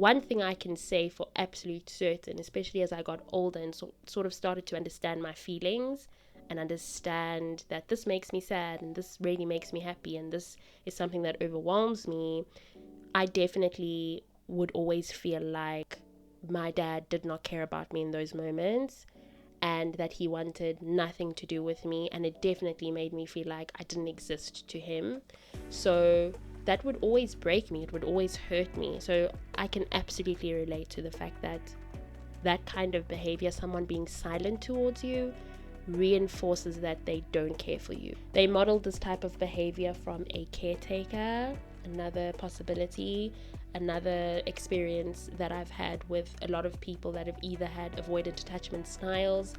one thing I can say for absolute certain, especially as I got older and sort of started to understand my feelings and understand that this makes me sad and this really makes me happy and this is something that overwhelms me, I definitely would always feel like my dad did not care about me in those moments and that he wanted nothing to do with me, and it definitely made me feel like I didn't exist to him. So that would always break me, it would always hurt me. So I can absolutely relate to the fact that that kind of behavior, someone being silent towards you, reinforces that they don't care for you. They modeled this type of behavior from a caretaker, another possibility, another experience that I've had with a lot of people that have either had avoidant attachment styles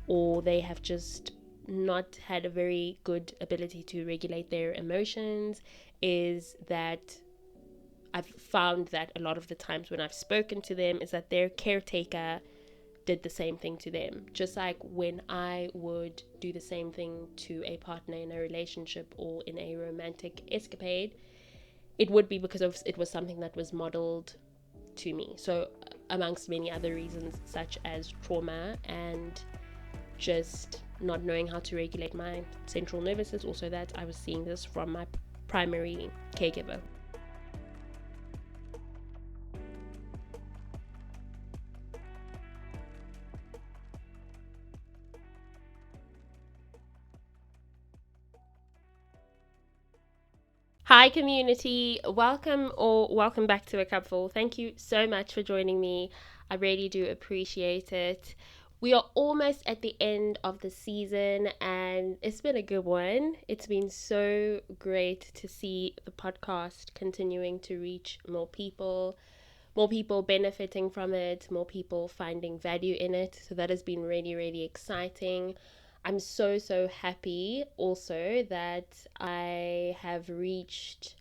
or they have just not had a very good ability to regulate their emotions, is that I've found that a lot of the times when I've spoken to them is that their caretaker did the same thing to them. Just like when I would do the same thing to a partner in a relationship or in a romantic escapade, it would be because it was something that was modeled to me. So amongst many other reasons, such as trauma and just not knowing how to regulate my central nervous system, also that I was seeing this from my primary caregiver. Hi community, welcome back to acupfulll. Thank you so much for joining me. I really do appreciate it. We are almost at the end of the season and it's been a good one. It's been so great to see the podcast continuing to reach more people benefiting from it, more people finding value in it. So that has been really, really exciting. I'm so happy also that I have reached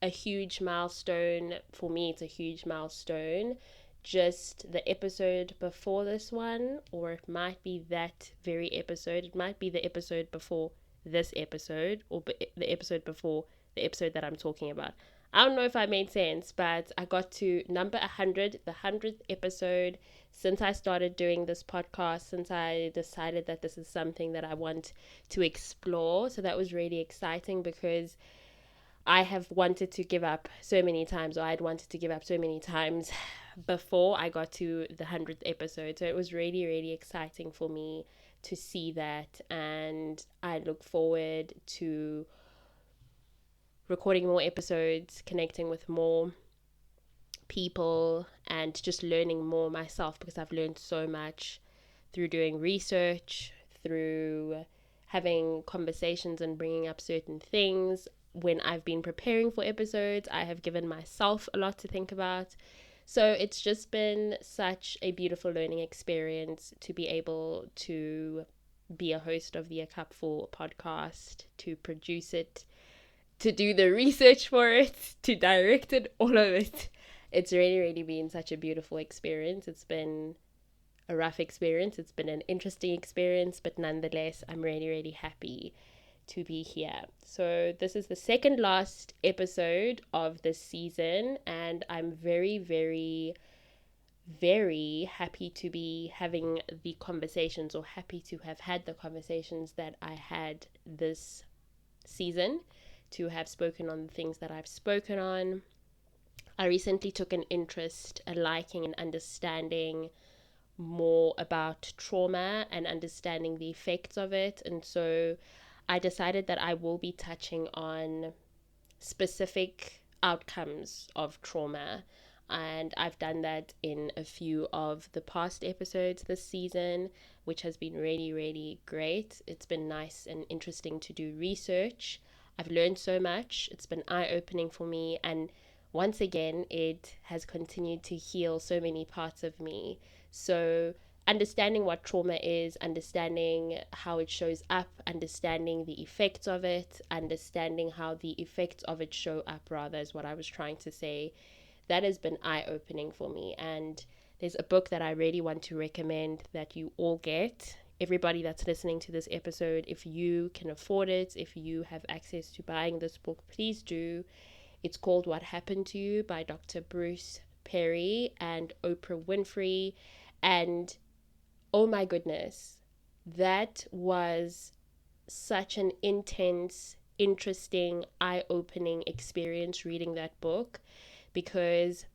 a huge milestone. For me, it's a huge milestone. Just the episode before this one, or it might be that very episode. It might be the episode before this episode, or the episode before the episode that I'm talking about. I don't know if I made sense, but I got to number 100, the 100th episode. Since I started doing this podcast, since I decided that this is something that I want to explore. So that was really exciting because I have wanted to give up so many times, or I'd wanted to give up so many times before I got to the 100th episode. So it was really, really exciting for me to see that. And I look forward to recording more episodes, connecting with more people, and just learning more myself, because I've learned so much through doing research, through having conversations and bringing up certain things. When I've been preparing for episodes, I have given myself a lot to think about. So it's just been such a beautiful learning experience to be able to be a host of the A Cupful podcast, to produce it, to do the research for it, to direct it, all of it. It's really, really been such a beautiful experience. It's been a rough experience. It's been an interesting experience, but nonetheless, I'm really, really happy to be here. So this is the second last episode of this season, and I'm very, very, very happy to be having the conversations, or happy to have had the conversations that I had this season, to have spoken on the things that I've spoken on. I recently took an interest, a liking, and understanding more about trauma and understanding the effects of it. And so I decided that I will be touching on specific outcomes of trauma. And I've done that in a few of the past episodes this season, which has been really, really great. It's been nice and interesting to do research. I've learned so much. It's been eye-opening for me. And once again, it has continued to heal so many parts of me. So understanding what trauma is, understanding how it shows up, understanding the effects of it, understanding how the effects of it show up, rather, is what I was trying to say. That has been eye-opening for me. And there's a book that I really want to recommend that you all get. Everybody that's listening to this episode, if you can afford it, if you have access to buying this book, please do. It's called What Happened to You by Dr. Bruce Perry and Oprah Winfrey. And oh my goodness, that was such an intense, interesting, eye-opening experience reading that book, because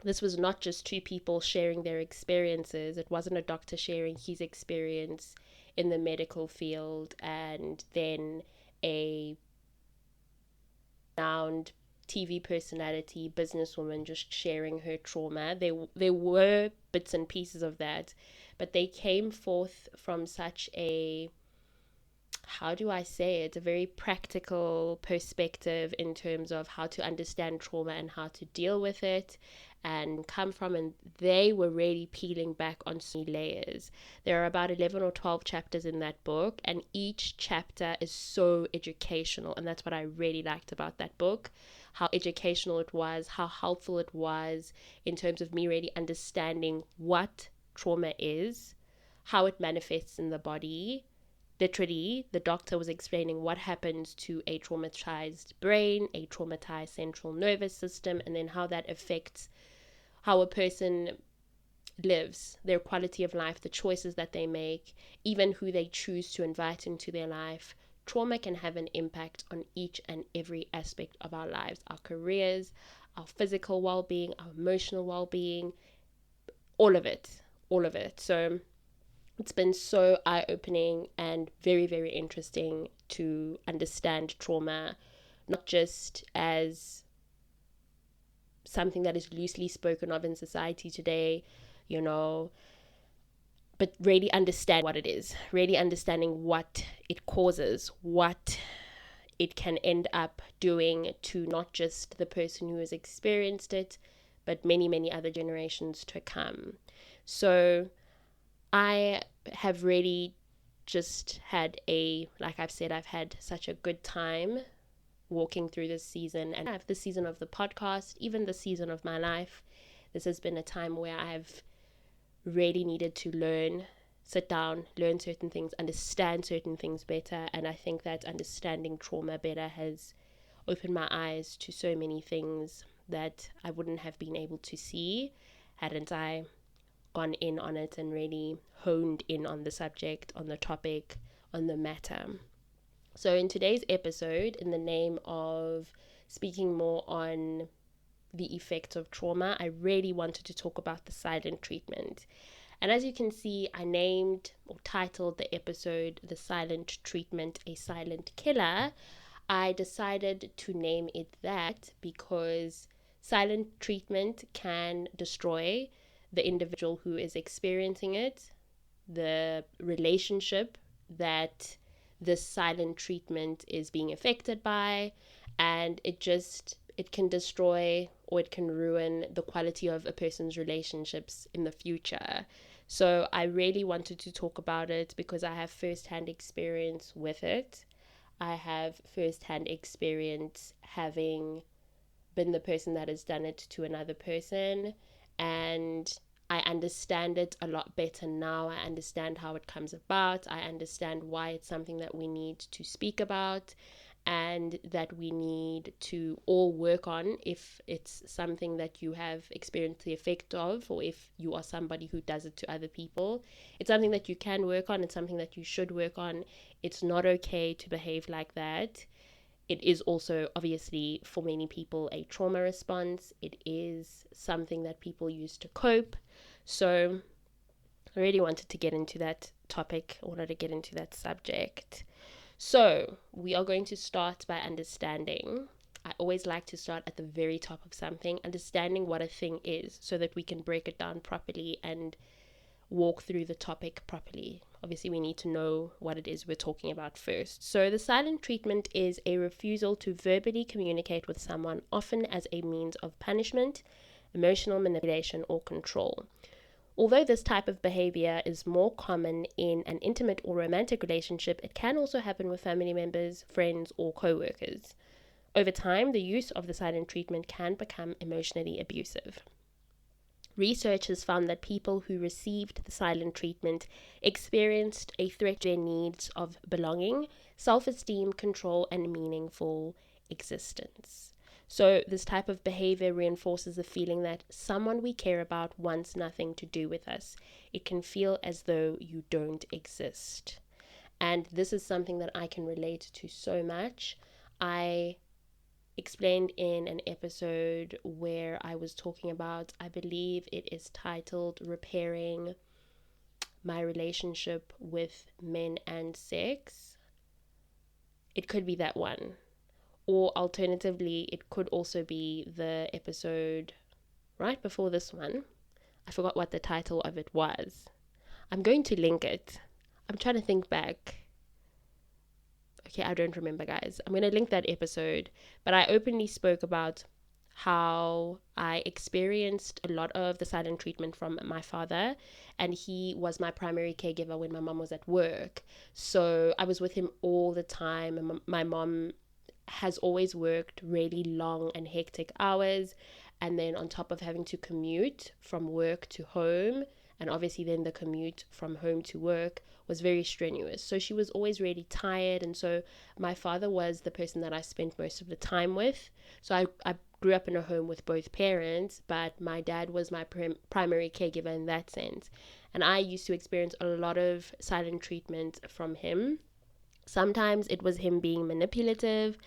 this was not just two people sharing their experiences. It wasn't a doctor sharing his experience in the medical field and then a renowned TV personality, businesswoman just sharing her trauma. There were bits and pieces of that, but they came forth from such a, how do I say it, a very practical perspective in terms of how to understand trauma and how to deal with it and come from, and they were really peeling back on so many layers. There are about 11 or 12 chapters in that book, and each chapter is so educational, and that's what I really liked about that book, how educational it was, how helpful it was in terms of me really understanding what trauma is, how it manifests in the body. Literally, the doctor was explaining what happens to a traumatized brain, a traumatized central nervous system, and then how that affects how a person lives, their quality of life, the choices that they make, even who they choose to invite into their life. Trauma can have an impact on each and every aspect of our lives, our careers, our physical well-being, our emotional well-being, all of it, all of it. So it's been so eye-opening and very, very interesting to understand trauma, not just as something that is loosely spoken of in society today, you know, but really understand what it is, really understanding what it causes, what it can end up doing to not just the person who has experienced it, but many, many other generations to come. So I have really just had like I've said, I've had such a good time walking through this season, and I have this season of the podcast, even the season of my life. This has been a time where I've really needed to sit down, learn certain things, understand certain things better. And I think that understanding trauma better has opened my eyes to so many things that I wouldn't have been able to see hadn't I gone in on it and really honed in on the subject, on the topic, on the matter. So in today's episode, in the name of speaking more on the effects of trauma, I really wanted to talk about the silent treatment. And as you can see, I named or titled the episode The Silent Treatment, a Silent Killer. I decided to name it that because silent treatment can destroy the individual who is experiencing it, the relationship that this silent treatment is being affected by, and it can destroy or it can ruin the quality of a person's relationships in the future. So I really wanted to talk about it because I have first-hand experience with it. I have first-hand experience having been the person that has done it to another person, and I understand it a lot better now. I understand how it comes about. I understand why it's something that we need to speak about and that we need to all work on if it's something that you have experienced the effect of, or if you are somebody who does it to other people. It's something that you can work on. It's something that you should work on. It's not okay to behave like that. It is also obviously for many people a trauma response. It is something that people use to cope. So I really wanted to get into that topic, I wanted to get into that subject. So we are going to start by understanding. I always like to start at the very top of something, understanding what a thing is so that we can break it down properly and walk through the topic properly. Obviously, we need to know what it is we're talking about first. So the silent treatment is a refusal to verbally communicate with someone, often as a means of punishment, emotional manipulation, or control. Although this type of behavior is more common in an intimate or romantic relationship, it can also happen with family members, friends, or co-workers. Over time, the use of the silent treatment can become emotionally abusive. Research has found that people who received the silent treatment experienced a threat to their needs of belonging, self-esteem, control, and meaningful existence. So this type of behavior reinforces the feeling that someone we care about wants nothing to do with us. It can feel as though you don't exist. And this is something that I can relate to so much. I explained in an episode where I was talking about, I believe it is titled Repairing My Relationship with Men and Sex. It could be that one. Or alternatively, it could also be the episode right before this one. I forgot what the title of it was. I'm going to link it. I'm trying to think back. Okay, I don't remember, guys. I'm going to link that episode. But I openly spoke about how I experienced a lot of the silent treatment from my father, and he was my primary caregiver when my mom was at work. So I was with him all the time. My mom has always worked really long and hectic hours, and then on top of having to commute from work to home, and obviously then the commute from home to work was very strenuous. So she was always really tired, and so my father was the person that I spent most of the time with. So I grew up in a home with both parents, but my dad was my primary caregiver in that sense. And I used to experience a lot of silent treatment from him. Sometimes it was him being manipulative.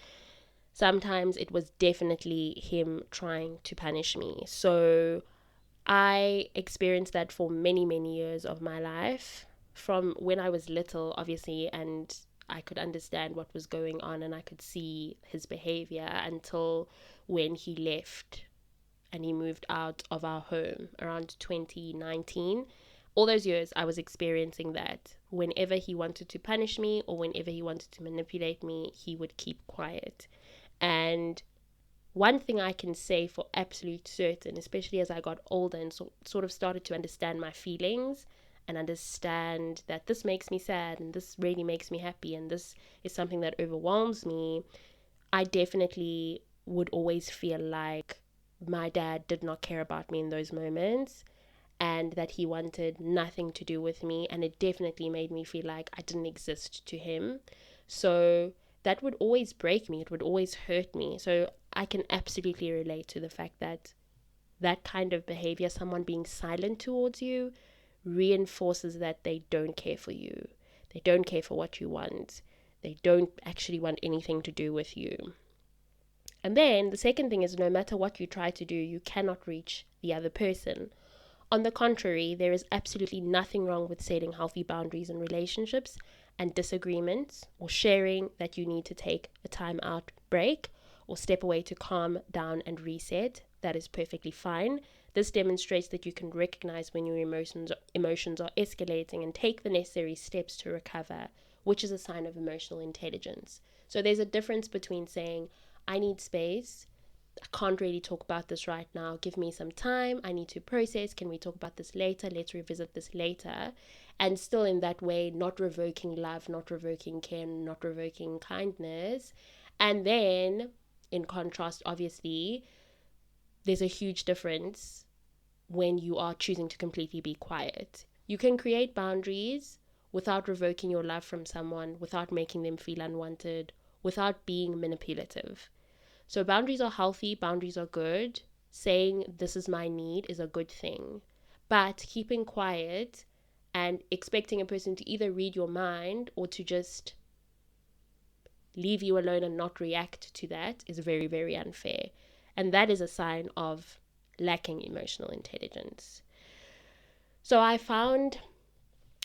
Sometimes it was definitely him trying to punish me. So I experienced that for many, many years of my life. From when I was little, obviously, and I could understand what was going on and I could see his behavior until when he left and he moved out of our home around 2019. All those years I was experiencing that. Whenever he wanted to punish me or whenever he wanted to manipulate me, he would keep quiet. And one thing I can say for absolute certain, especially as I got older and sort of started to understand my feelings and understand that this makes me sad and this really makes me happy and this is something that overwhelms me, I definitely would always feel like my dad did not care about me in those moments and that he wanted nothing to do with me, and it definitely made me feel like I didn't exist to him. So that would always break me, it would always hurt me. So I can absolutely relate to the fact that that kind of behavior, someone being silent towards you, reinforces that they don't care for you, they don't care for what you want, they don't actually want anything to do with you. And then the second thing is, no matter what you try to do, you cannot reach the other person. On the contrary, there is absolutely nothing wrong with setting healthy boundaries in relationships and disagreements, or sharing that you need to take a time out break or step away to calm down and reset. That is perfectly fine. This demonstrates that you can recognize when your emotions are escalating and take the necessary steps to recover, which is a sign of emotional intelligence. So there's a difference between saying, I need space, I can't really talk about this right now, give me some time, I need to process, can we talk about this later, let's revisit this later, and still in that way not revoking love, not revoking care, not revoking kindness. And then in contrast, obviously there's a huge difference when you are choosing to completely be quiet. You can create boundaries without revoking your love from someone, without making them feel unwanted, without being manipulative. So boundaries are healthy, boundaries are good. Saying this is my need is a good thing. But keeping quiet and expecting a person to either read your mind or to just leave you alone and not react to that is very, very unfair. And that is a sign of lacking emotional intelligence. So I found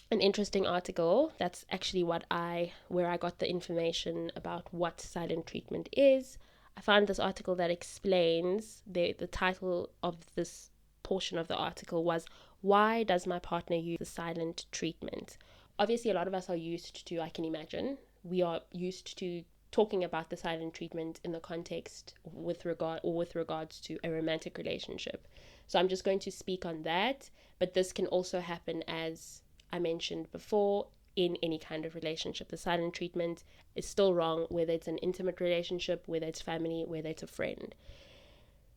an interesting article. That's actually where I got the information about what silent treatment is. I found this article that explains, the title of this portion of the article was, Why Does My Partner Use the Silent Treatment? Obviously, a lot of us are used to, I can imagine, we are used to talking about the silent treatment in the context with regards to a romantic relationship. So I'm just going to speak on that, but this can also happen, as I mentioned before, in any kind of relationship. The silent treatment is still wrong, whether it's an intimate relationship, whether it's family, whether it's a friend.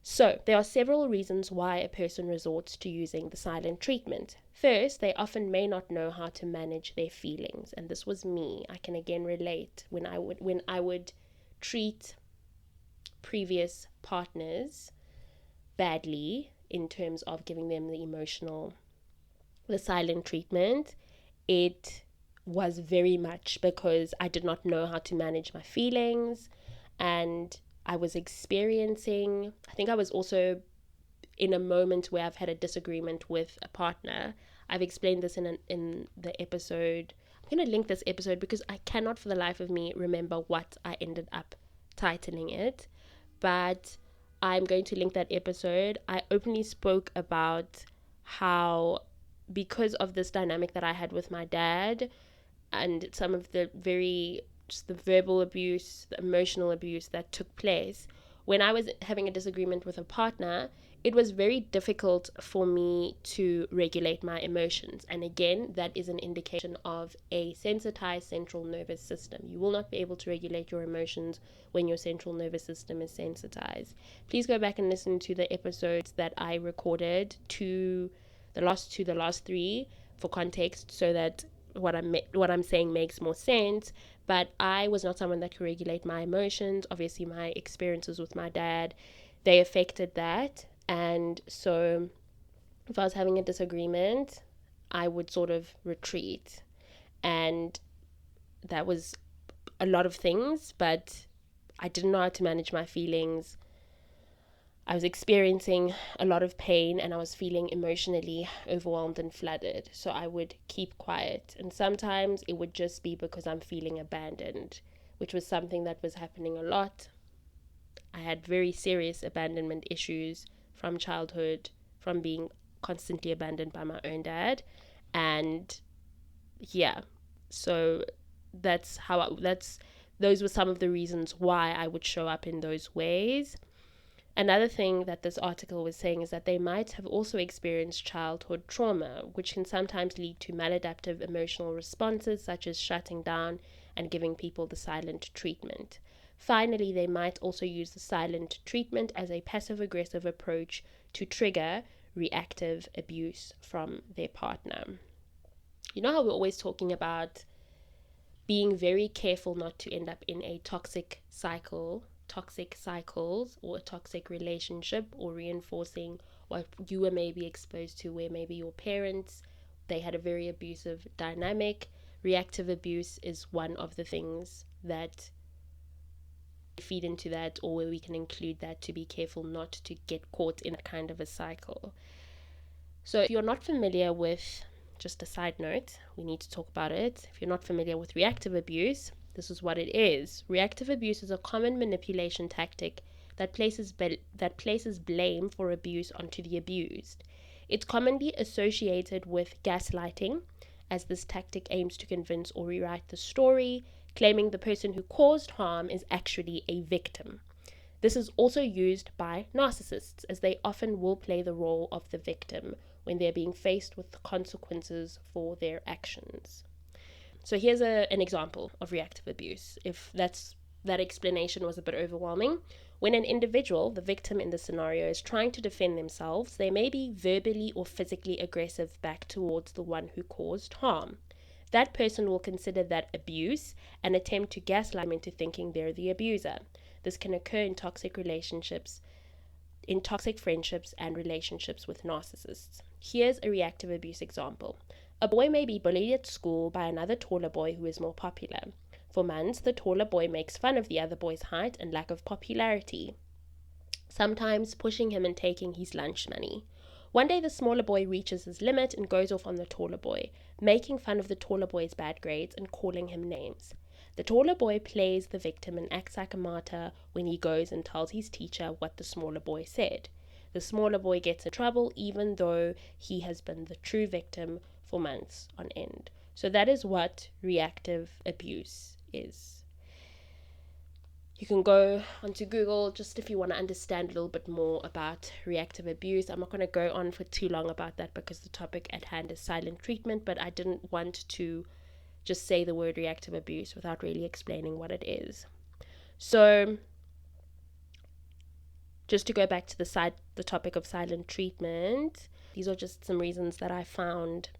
So there are several reasons why a person resorts to using the silent treatment. First, they often may not know how to manage their feelings, and this was me. I can again relate when I would treat previous partners badly in terms of giving them the silent treatment, it was very much because I did not know how to manage my feelings, and I was experiencing, I think I was also in a moment where I've had a disagreement with a partner. I've explained this in the episode. I'm going to link this episode because I cannot for the life of me remember what I ended up titling it, but I'm going to link that episode. I openly spoke about how, because of this dynamic that I had with my dad and some of the just the verbal abuse, the emotional abuse that took place, when I was having a disagreement with a partner, it was very difficult for me to regulate my emotions. And again, that is an indication of a sensitized central nervous system. You will not be able to regulate your emotions when your central nervous system is sensitized. Please go back and listen to the episodes that I recorded, to the last three, for context, so that what I'm saying makes more sense. But I was not someone that could regulate my emotions. Obviously, my experiences with my dad, they affected that. And so if I was having a disagreement, I would sort of retreat. And that was a lot of things, but I didn't know how to manage my feelings. I was experiencing a lot of pain and I was feeling emotionally overwhelmed and flooded. So I would keep quiet. And sometimes it would just be because I'm feeling abandoned, which was something that was happening a lot. I had very serious abandonment issues from childhood, from being constantly abandoned by my own dad. And yeah, so those were some of the reasons why I would show up in those ways. Another thing that this article was saying is that they might have also experienced childhood trauma, which can sometimes lead to maladaptive emotional responses such as shutting down and giving people the silent treatment. Finally, they might also use the silent treatment as a passive-aggressive approach to trigger reactive abuse from their partner. You know how we're always talking about being very careful not to end up in a toxic cycles, or a toxic relationship, or reinforcing what you were maybe exposed to, where maybe your parents, they had a very abusive dynamic. Reactive abuse is one of the things that feed into that, or where we can include that, to be careful not to get caught in a kind of a cycle. So if you're not familiar with, just a side note, we need to talk about it. If you're not familiar with reactive abuse, this is what it is. Reactive abuse is a common manipulation tactic that places blame for abuse onto the abused. It's commonly associated with gaslighting, as this tactic aims to convince or rewrite the story, claiming the person who caused harm is actually a victim. This is also used by narcissists, as they often will play the role of the victim when they're being faced with the consequences for their actions. So here's an example of reactive abuse, if that explanation was a bit overwhelming. When an individual, the victim in the scenario, is trying to defend themselves, they may be verbally or physically aggressive back towards the one who caused harm. That person will consider that abuse and attempt to gaslight them into thinking they're the abuser. This can occur in toxic friendships and relationships with narcissists. Here's a reactive abuse example. A boy may be bullied at school by another taller boy who is more popular. For months, the taller boy makes fun of the other boy's height and lack of popularity, sometimes pushing him and taking his lunch money. One day, the smaller boy reaches his limit and goes off on the taller boy, making fun of the taller boy's bad grades and calling him names. The taller boy plays the victim and acts like a martyr when he goes and tells his teacher what the smaller boy said. The smaller boy gets in trouble even though he has been the true victim for months on end. So that is what reactive abuse is. You can go onto Google just if you want to understand a little bit more about reactive abuse. I'm not going to go on for too long about that because the topic at hand is silent treatment, but I didn't want to just say the word reactive abuse without really explaining what it is. So just to go back to the topic of silent treatment, these are just some reasons that I found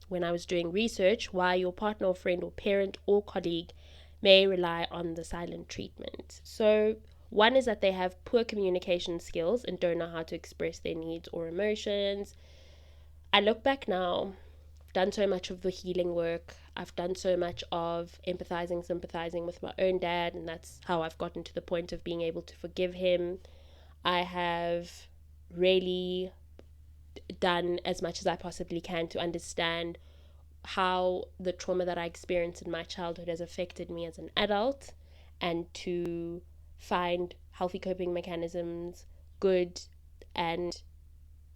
when I was doing research why your partner or friend or parent or colleague may rely on the silent treatment. So One is that they have poor communication skills and don't know how to express their needs or emotions. I look back now, I've done so much of the healing work. I've done so much of empathizing, sympathizing with my own dad, and that's how I've gotten to the point of being able to forgive him. I have really done as much as I possibly can to understand how the trauma that I experienced in my childhood has affected me as an adult, and to find healthy coping mechanisms, good and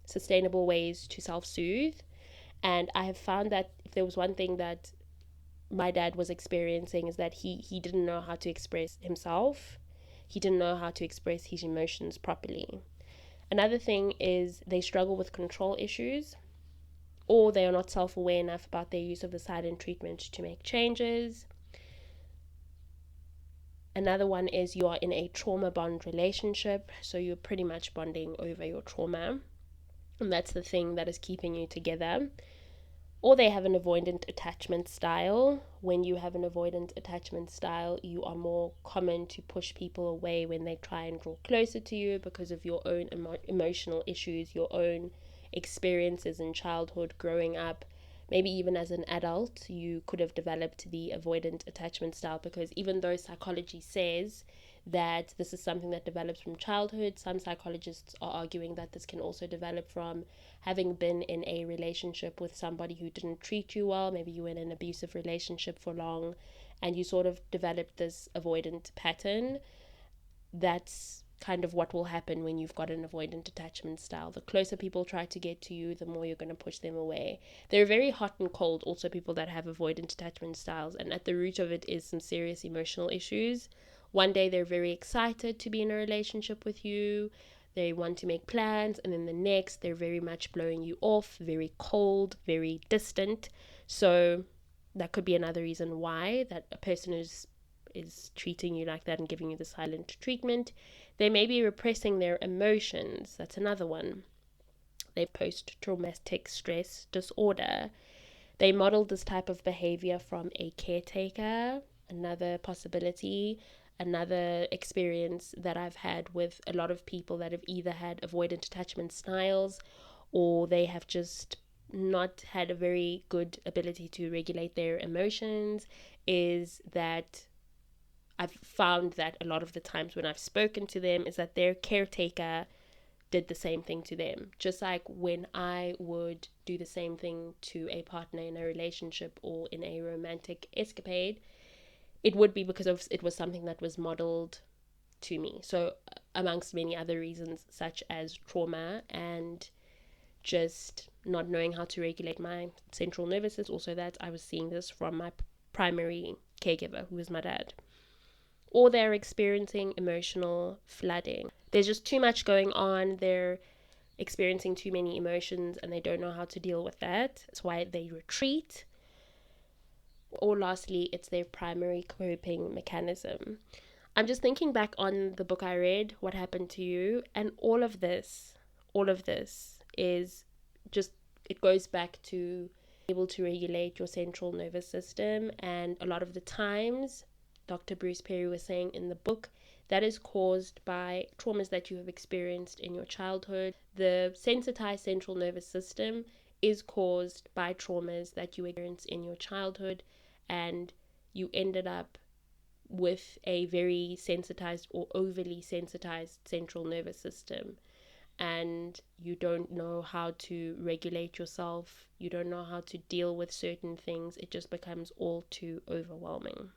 sustainable ways to self soothe. And I have found that if there was one thing that my dad was experiencing, is that he didn't know how to express himself. He didn't know how to express his emotions properly. Another thing is they struggle with control issues, or they are not self-aware enough about their use of the silent treatment to make changes. Another one is you are in a trauma bond relationship, so you're pretty much bonding over your trauma, and that's the thing that is keeping you together. Or they have an avoidant attachment style. When you have an avoidant attachment style, you are more common to push people away when they try and draw closer to you because of your own emotional issues, your own experiences in childhood, growing up. Maybe even as an adult, you could have developed the avoidant attachment style, because even though psychology says that this is something that develops from childhood, some psychologists are arguing that this can also develop from having been in a relationship with somebody who didn't treat you well. Maybe you were in an abusive relationship for long and you sort of developed this avoidant pattern. That's kind of what will happen when you've got an avoidant attachment style. The closer people try to get to you, the more you're going to push them away. They're very hot and cold, also, people that have avoidant attachment styles, and at the root of it is some serious emotional issues. One day they're very excited to be in a relationship with you, they want to make plans, and then the next they're very much blowing you off, very cold, very distant. So that could be another reason why that a person is treating you like that and giving you the silent treatment. They may be repressing their emotions. That's another one. They post-traumatic stress disorder. They modeled this type of behavior from a caretaker. Another possibility. Another experience that I've had with a lot of people that have either had avoidant attachment styles, or they have just not had a very good ability to regulate their emotions, is that I've found that a lot of the times when I've spoken to them is that their caretaker did the same thing to them. Just like when I would do the same thing to a partner in a relationship or in a romantic escapade, it would be because of it was something that was modeled to me. So amongst many other reasons, such as trauma and just not knowing how to regulate my central nervous system, also that I was seeing this from my primary caregiver, who was my dad. Or they're experiencing emotional flooding. There's just too much going on. They're experiencing too many emotions and they don't know how to deal with that. That's why they retreat. Or lastly, it's their primary coping mechanism. I'm just thinking back on the book I read, What Happened to You, and all of this is just, it goes back to able to regulate your central nervous system. And a lot of the times, Dr. Bruce Perry was saying in the book, that is caused by traumas that you have experienced in your childhood. The sensitized central nervous system is caused by traumas that you experienced in your childhood, and you ended up with a very sensitized or overly sensitized central nervous system, and you don't know how to regulate yourself, you don't know how to deal with certain things. It just becomes all too overwhelming.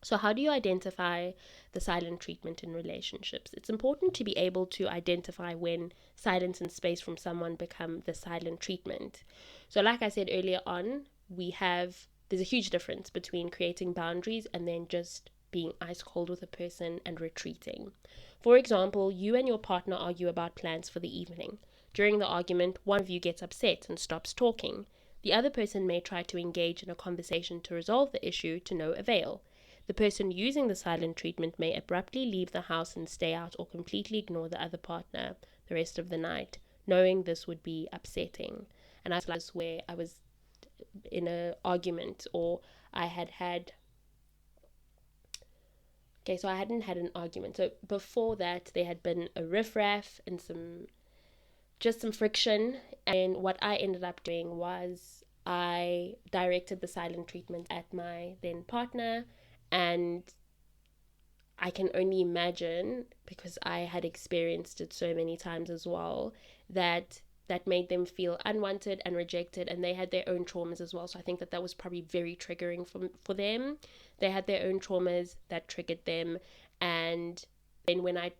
So how do you identify the silent treatment in relationships? It's important to be able to identify when silence and space from someone become the silent treatment. So like I said earlier on, there's a huge difference between creating boundaries and then just being ice cold with a person and retreating. For example, you and your partner argue about plans for the evening. During the argument, one of you gets upset and stops talking. The other person may try to engage in a conversation to resolve the issue, to no avail. The person using the silent treatment may abruptly leave the house and stay out, or completely ignore the other partner the rest of the night, knowing this would be upsetting. And I was like this where I was in an argument, or I had Okay, so I hadn't had an argument. So before that, there had been a riffraff and some friction. And what I ended up doing was I directed the silent treatment at my then partner, and I can only imagine, because I had experienced it so many times as well, that that made them feel unwanted and rejected, and they had their own traumas as well. So I think that was probably very triggering for them. They had their own traumas that triggered them, and then when I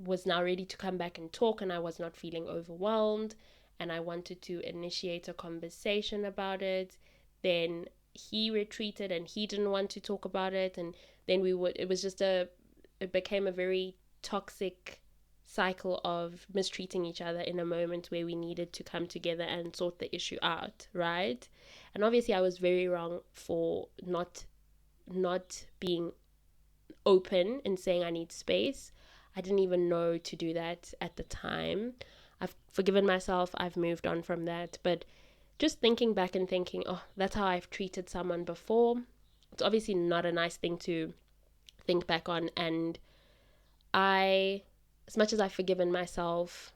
was now ready to come back and talk, and I was not feeling overwhelmed, and I wanted to initiate a conversation about it, then he retreated and he didn't want to talk about it. And then it became a very toxic cycle of mistreating each other in a moment where we needed to come together and sort the issue out, right? And obviously I was very wrong for not being open and saying I need space. I didn't even know to do that at the time. I've forgiven myself, I've moved on from that, but just thinking back and thinking, oh, that's how I've treated someone before. It's obviously not a nice thing to think back on. And as much as I've forgiven myself,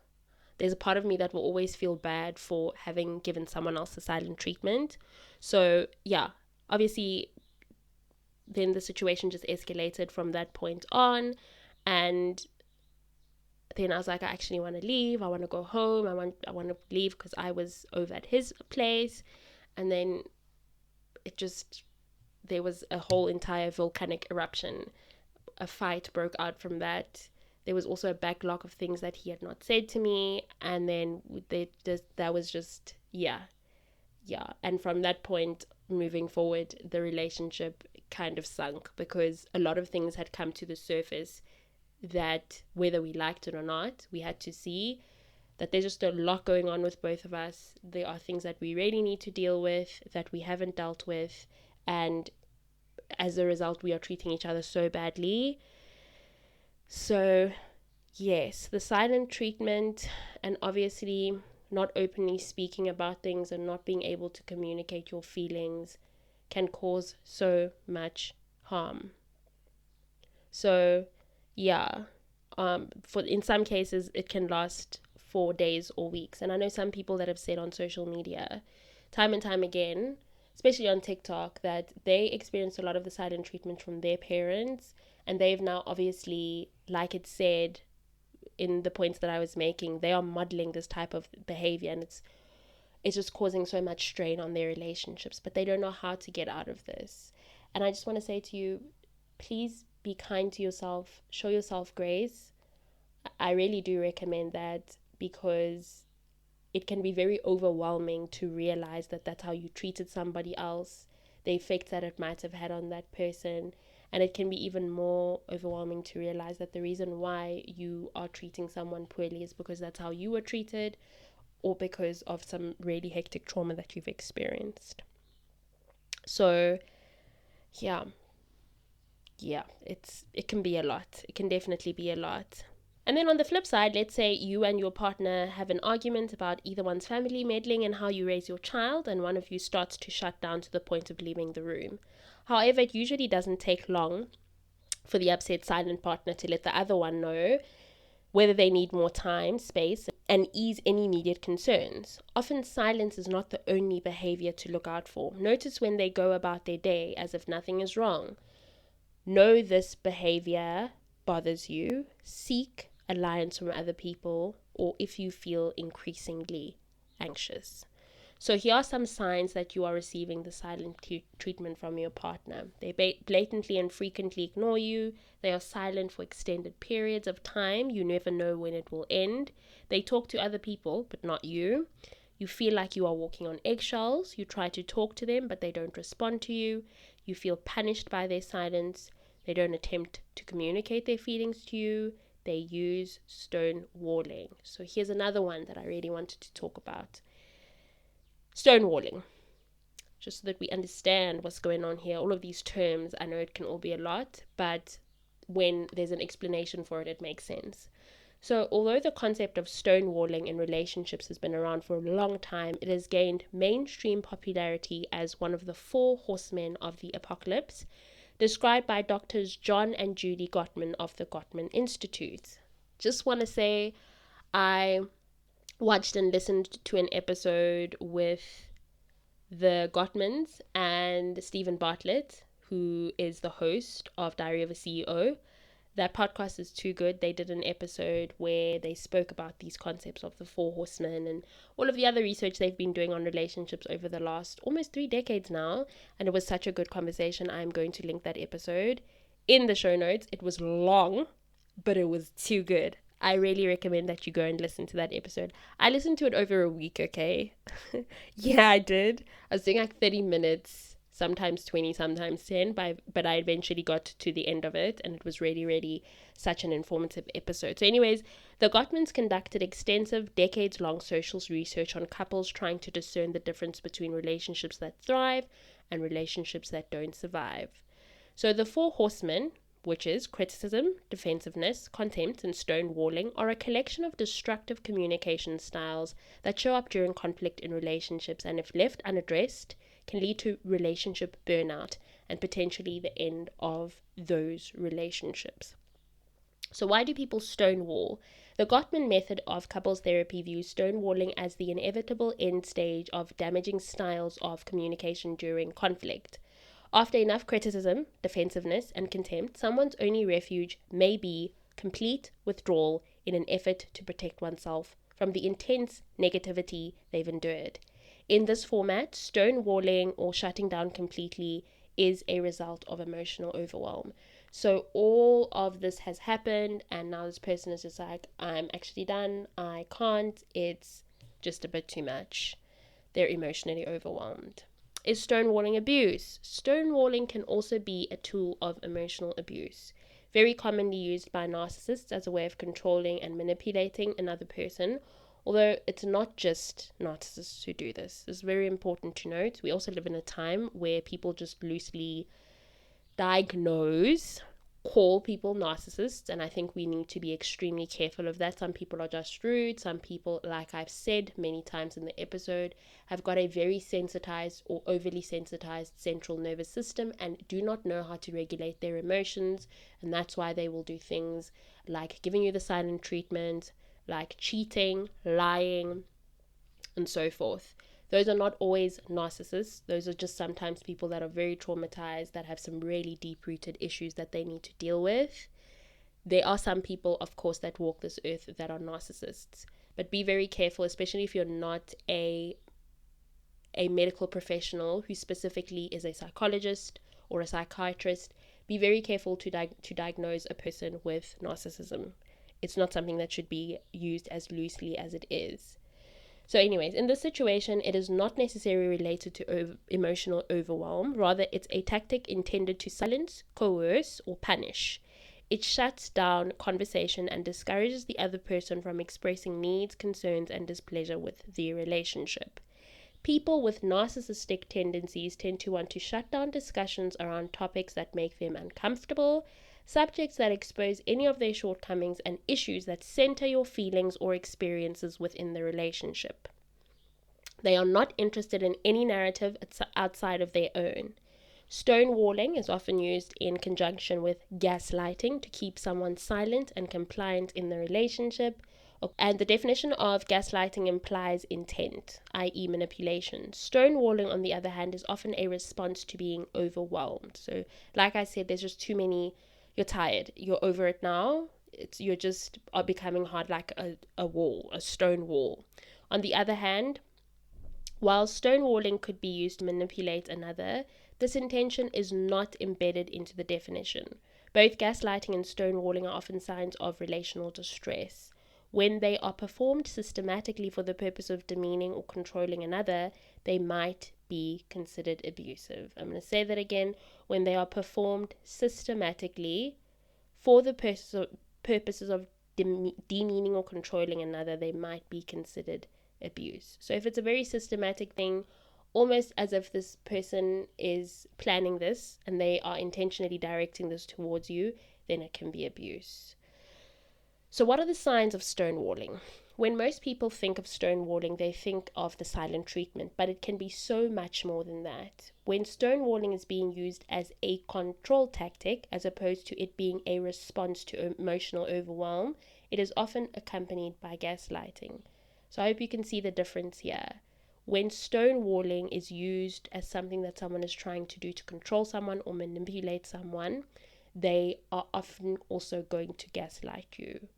there's a part of me that will always feel bad for having given someone else a silent treatment. So yeah, obviously then the situation just escalated from that point on. And then I was like, I actually want to leave. I want to go home. I want to leave because I was over at his place. And then there was a whole entire volcanic eruption. A fight broke out from that. There was also a backlog of things that he had not said to me. And then that was just, yeah. And from that point moving forward, the relationship kind of sunk because a lot of things had come to the surface that, whether we liked it or not, we had to see that there's just a lot going on with both of us. There are things that we really need to deal with that we haven't dealt with, and as a result we are treating each other so badly. So yes, the silent treatment, and obviously not openly speaking about things and not being able to communicate your feelings can cause so much harm. So yeah, for in some cases it can last for days or weeks. And I know some people that have said on social media time and time again, especially on TikTok, that they experienced a lot of the silent treatment from their parents, and they've now obviously, like it said in the points that I was making, they are modeling this type of behavior, and it's just causing so much strain on their relationships, but they don't know how to get out of this. And I just want to say to you, please be kind to yourself, show yourself grace. I really do recommend that, because it can be very overwhelming to realize that that's how you treated somebody else, the effect that it might have had on that person. And it can be even more overwhelming to realize that the reason why you are treating someone poorly is because that's how you were treated, or because of some really hectic trauma that you've experienced. So yeah, it can be a lot. It can definitely be a lot. And then on the flip side, let's say you and your partner have an argument about either one's family meddling in how you raise your child, and one of you starts to shut down to the point of leaving the room. However, it usually doesn't take long for the upset silent partner to let the other one know whether they need more time, space, and ease any immediate concerns. Often silence is not the only behavior to look out for. Notice when they go about their day as if nothing is wrong. Know this behavior bothers you. Seek alliance from other people, or if you feel increasingly anxious. So here are some signs that you are receiving the silent treatment from your partner. They blatantly and frequently ignore you. They are silent for extended periods of time. You never know when it will end. They talk to other people, but not you. You feel like you are walking on eggshells. You try to talk to them, but they don't respond to you. You feel punished by their silence. They don't attempt to communicate their feelings to you. They use stonewalling. So here's another one that I really wanted to talk about. Stonewalling. Just so that we understand what's going on here. All of these terms, I know it can all be a lot, but when there's an explanation for it, it makes sense. So although the concept of stonewalling in relationships has been around for a long time, it has gained mainstream popularity as one of the 4 horsemen of the apocalypse. described by doctors John and Judy Gottman of the Gottman Institute. Just want to say, I watched and listened to an episode with the Gottmans and Stephen Bartlett, who is the host of Diary of a CEO. That podcast is too good. They did an episode where they spoke about these concepts of the four horsemen and all of the other research they've been doing on relationships over the last almost 3 decades now. And it was such a good conversation. I'm going to link that episode in the show notes. It was long, but it was too good. I really recommend that you go and listen to that episode. I listened to it over a week, okay? Yeah, I did. I was doing like 30 minutes, sometimes 20, sometimes 10, but I eventually got to the end of it, and it was really, really such an informative episode. So anyways, the Gottmans conducted extensive, decades-long social research on couples trying to discern the difference between relationships that thrive and relationships that don't survive. So the four horsemen, which is criticism, defensiveness, contempt, and stonewalling, are a collection of destructive communication styles that show up during conflict in relationships, and if left unaddressed, can lead to relationship burnout and potentially the end of those relationships. So why do people stonewall? The Gottman method of couples therapy views stonewalling as the inevitable end stage of damaging styles of communication during conflict. After enough criticism, defensiveness, and contempt, someone's only refuge may be complete withdrawal in an effort to protect oneself from the intense negativity they've endured. In this format, stonewalling or shutting down completely is a result of emotional overwhelm. So all of this has happened, and now this person is just like, I'm actually done, I can't, it's just a bit too much. They're emotionally overwhelmed. Is stonewalling abuse? Stonewalling can also be a tool of emotional abuse, very commonly used by narcissists as a way of controlling and manipulating another person, although it's not just narcissists who do this. It's very important to note. We also live in a time where people just loosely call people narcissists, and I think we need to be extremely careful of that. Some people are just rude. Some people, like I've said many times in the episode, have got a very sensitized or overly sensitized central nervous system and do not know how to regulate their emotions, and that's why they will do things like giving you the silent treatment, like cheating, lying, and so forth. Those are not always narcissists. Those are just sometimes people that are very traumatized, that have some really deep-rooted issues that they need to deal with. There are some people, of course, that walk this earth that are narcissists. But be very careful, especially if you're not a medical professional who specifically is a psychologist or a psychiatrist. Be very careful to diagnose a person with narcissism. It's not something that should be used as loosely as it is. So anyways, in this situation, it is not necessarily related to emotional overwhelm. Rather, it's a tactic intended to silence, coerce, or punish. It shuts down conversation and discourages the other person from expressing needs, concerns, and displeasure with the relationship. People with narcissistic tendencies tend to want to shut down discussions around topics that make them uncomfortable, subjects that expose any of their shortcomings, and issues that center your feelings or experiences within the relationship. They are not interested in any narrative outside of their own. Stonewalling is often used in conjunction with gaslighting to keep someone silent and compliant in the relationship. And the definition of gaslighting implies intent, i.e. manipulation. Stonewalling, on the other hand, is often a response to being overwhelmed. So, like I said, there's just too many. You're tired. You're over it now. You're just are becoming hard like a wall, a stone wall. On the other hand, while stonewalling could be used to manipulate another, this intention is not embedded into the definition. Both gaslighting and stonewalling are often signs of relational distress. When they are performed systematically for the purpose of demeaning or controlling another, they might be considered abusive. I'm going to say that again. When they are performed systematically for the purposes of demeaning or controlling another, they might be considered abuse. So if it's a very systematic thing, almost as if this person is planning this and they are intentionally directing this towards you, then it can be abuse. So what are the signs of stonewalling? When most people think of stonewalling, they think of the silent treatment, but it can be so much more than that. When stonewalling is being used as a control tactic, as opposed to it being a response to emotional overwhelm, it is often accompanied by gaslighting. So I hope you can see the difference here. When stonewalling is used as something that someone is trying to do to control someone or manipulate someone, they are often also going to gaslight you.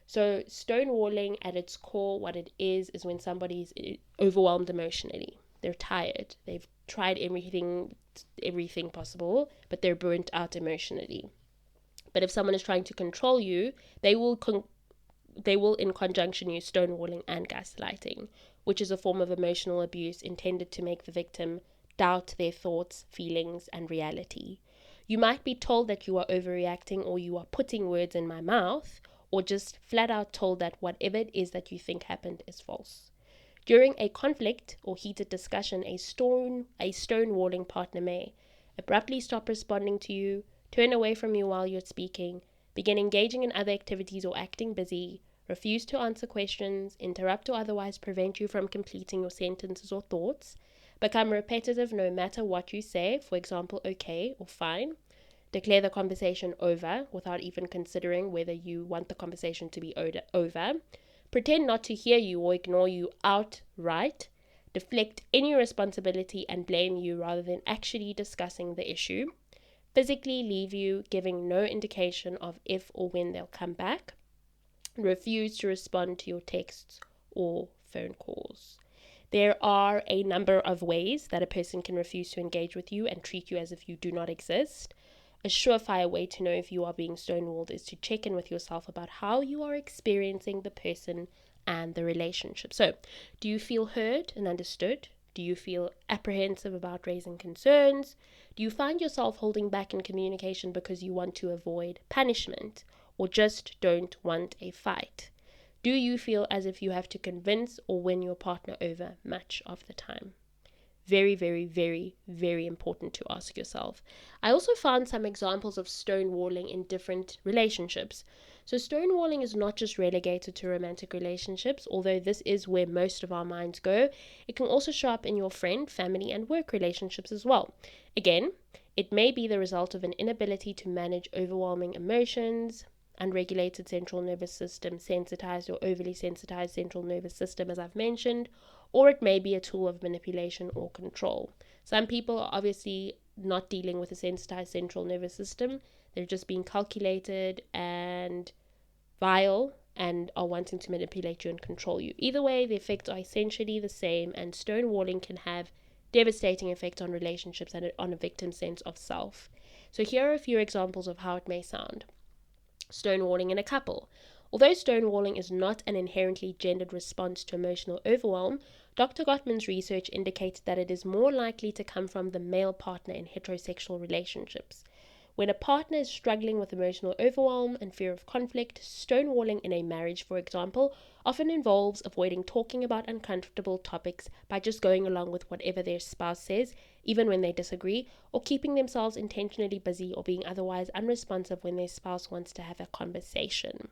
So stonewalling at its core, what it is when somebody is overwhelmed emotionally. They're tired. They've tried everything possible, but they're burnt out emotionally. But if someone is trying to control you, they will in conjunction use stonewalling and gaslighting, which is a form of emotional abuse intended to make the victim doubt their thoughts, feelings, and reality. You might be told that you are overreacting, or you are putting words in my mouth, or just flat out told that whatever it is that you think happened is false. During a conflict or heated discussion, a stonewalling partner may abruptly stop responding to you, turn away from you while you're speaking, begin engaging in other activities or acting busy, refuse to answer questions, interrupt or otherwise prevent you from completing your sentences or thoughts, become repetitive no matter what you say, for example, okay or fine, declare the conversation over without even considering whether you want the conversation to be over, pretend not to hear you or ignore you outright, deflect any responsibility and blame you rather than actually discussing the issue, physically leave you, giving no indication of if or when they'll come back, refuse to respond to your texts or phone calls. There are a number of ways that a person can refuse to engage with you and treat you as if you do not exist. A surefire way to know if you are being stonewalled is to check in with yourself about how you are experiencing the person and the relationship. So, do you feel heard and understood? Do you feel apprehensive about raising concerns? Do you find yourself holding back in communication because you want to avoid punishment or just don't want a fight? Do you feel as if you have to convince or win your partner over much of the time? Very, very, very, very important to ask yourself. I also found some examples of stonewalling in different relationships. So stonewalling is not just relegated to romantic relationships, although this is where most of our minds go. It can also show up in your friend, family, and work relationships as well. Again, it may be the result of an inability to manage overwhelming emotions, unregulated central nervous system, sensitized or overly sensitized central nervous system, as I've mentioned, or it may be a tool of manipulation or control. Some people are obviously not dealing with a sensitized central nervous system. They're just being calculated and vile and are wanting to manipulate you and control you. Either way, the effects are essentially the same, and stonewalling can have devastating effects on relationships and on a victim's sense of self. So here are a few examples of how it may sound. Stonewalling in a couple. Although stonewalling is not an inherently gendered response to emotional overwhelm, Dr. Gottman's research indicates that it is more likely to come from the male partner in heterosexual relationships. When a partner is struggling with emotional overwhelm and fear of conflict, stonewalling in a marriage, for example, often involves avoiding talking about uncomfortable topics by just going along with whatever their spouse says, even when they disagree, or keeping themselves intentionally busy or being otherwise unresponsive when their spouse wants to have a conversation.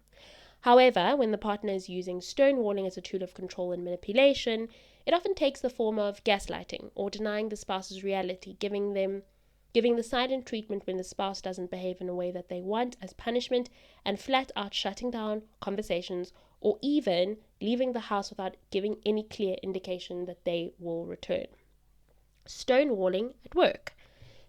However, when the partner is using stonewalling as a tool of control and manipulation, it often takes the form of gaslighting or denying the spouse's reality, giving the silent treatment when the spouse doesn't behave in a way that they want as punishment, and flat out shutting down conversations or even leaving the house without giving any clear indication that they will return. Stonewalling at work.